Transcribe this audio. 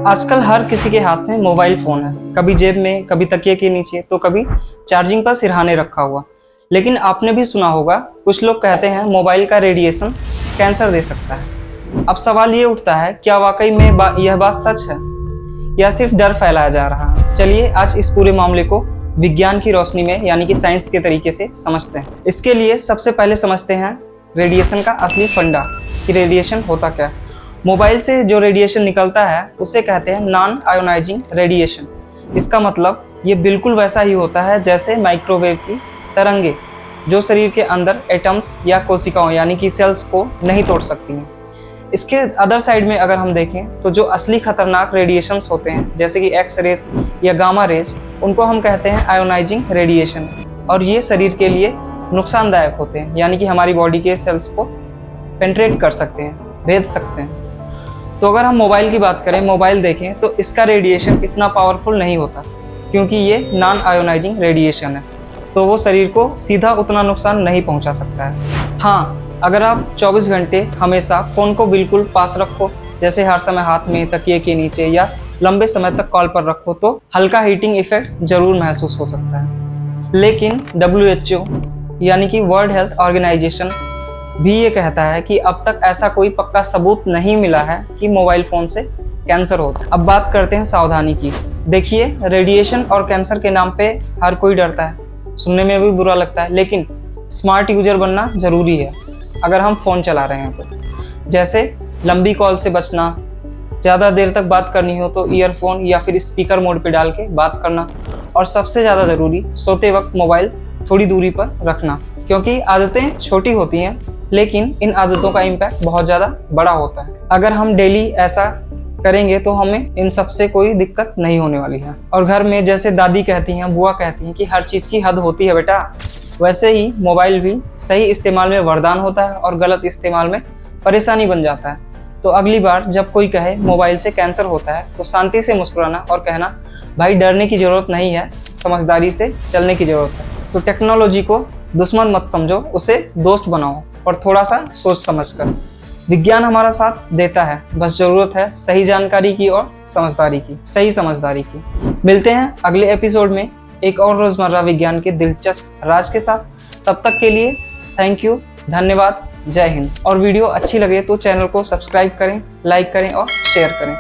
आजकल हर किसी के हाथ में मोबाइल फ़ोन है, कभी जेब में, कभी तकिए के नीचे, तो कभी चार्जिंग पर सिरहाने रखा हुआ। लेकिन आपने भी सुना होगा, कुछ लोग कहते हैं मोबाइल का रेडिएशन कैंसर दे सकता है। अब सवाल ये उठता है, क्या वाकई में यह बात सच है या सिर्फ डर फैलाया जा रहा है? चलिए आज इस पूरे मामले को विज्ञान की रोशनी में यानी कि साइंस के तरीके से समझते हैं। इसके लिए सबसे पहले समझते हैं रेडिएशन का असली फंडा कि रेडिएशन होता क्या है। मोबाइल से जो रेडिएशन निकलता है उसे कहते हैं नॉन आयोनाइजिंग रेडिएशन। इसका मतलब ये बिल्कुल वैसा ही होता है जैसे माइक्रोवेव की तरंगे, जो शरीर के अंदर एटम्स या कोशिकाओं यानी कि सेल्स को नहीं तोड़ सकती हैं। इसके अदर साइड में अगर हम देखें तो जो असली खतरनाक रेडिएशंस होते हैं जैसे कि एक्स रेज या गामा रेज, उनको हम कहते हैं आयोनाइजिंग रेडिएशन, और ये शरीर के लिए नुकसानदायक होते हैं यानी कि हमारी बॉडी के सेल्स को पेंट्रेट कर सकते हैं, भेद सकते हैं। तो अगर हम मोबाइल की बात करें, मोबाइल देखें तो इसका रेडिएशन इतना पावरफुल नहीं होता क्योंकि ये नॉन आयोनाइजिंग रेडिएशन है, तो वो शरीर को सीधा उतना नुकसान नहीं पहुंचा सकता है। हाँ, अगर आप 24 घंटे हमेशा फ़ोन को बिल्कुल पास रखो, जैसे हर समय हाथ में, तकिए के नीचे या लंबे समय तक कॉल पर रखो, तो हल्का हीटिंग इफेक्ट ज़रूर महसूस हो सकता है। लेकिन WHO यानी कि वर्ल्ड हेल्थ ऑर्गेनाइजेशन भी ये कहता है कि अब तक ऐसा कोई पक्का सबूत नहीं मिला है कि मोबाइल फ़ोन से कैंसर होता है। अब बात करते हैं सावधानी की। देखिए, रेडिएशन और कैंसर के नाम पे हर कोई डरता है, सुनने में भी बुरा लगता है, लेकिन स्मार्ट यूजर बनना ज़रूरी है अगर हम फ़ोन चला रहे हैं तो। जैसे लंबी कॉल से बचना, ज़्यादा देर तक बात करनी हो तो ईयरफोन या फिर स्पीकर मोड पे डाल के बात करना, और सबसे ज़्यादा ज़रूरी सोते वक्त मोबाइल थोड़ी दूरी पर रखना, क्योंकि आदतें छोटी होती हैं लेकिन इन आदतों का इम्पैक्ट बहुत ज़्यादा बड़ा होता है। अगर हम डेली ऐसा करेंगे तो हमें इन सब से कोई दिक्कत नहीं होने वाली है। और घर में जैसे दादी कहती हैं, बुआ कहती हैं कि हर चीज़ की हद होती है बेटा, वैसे ही मोबाइल भी सही इस्तेमाल में वरदान होता है और गलत इस्तेमाल में परेशानी बन जाता है। तो अगली बार जब कोई कहे मोबाइल से कैंसर होता है तो शांति से मुस्कुराना और कहना, भाई डरने की ज़रूरत नहीं है, समझदारी से चलने की ज़रूरत है। तो टेक्नोलॉजी को दुश्मन मत समझो, उसे दोस्त बनाओ और थोड़ा सा सोच समझकर। विज्ञान हमारा साथ देता है, बस ज़रूरत है सही जानकारी की और समझदारी की, सही समझदारी की। मिलते हैं अगले एपिसोड में एक और रोज़मर्रा विज्ञान के दिलचस्प राज के साथ। तब तक के लिए थैंक यू, धन्यवाद, जय हिंद। और वीडियो अच्छी लगे तो चैनल को सब्सक्राइब करें, लाइक करें और शेयर करें।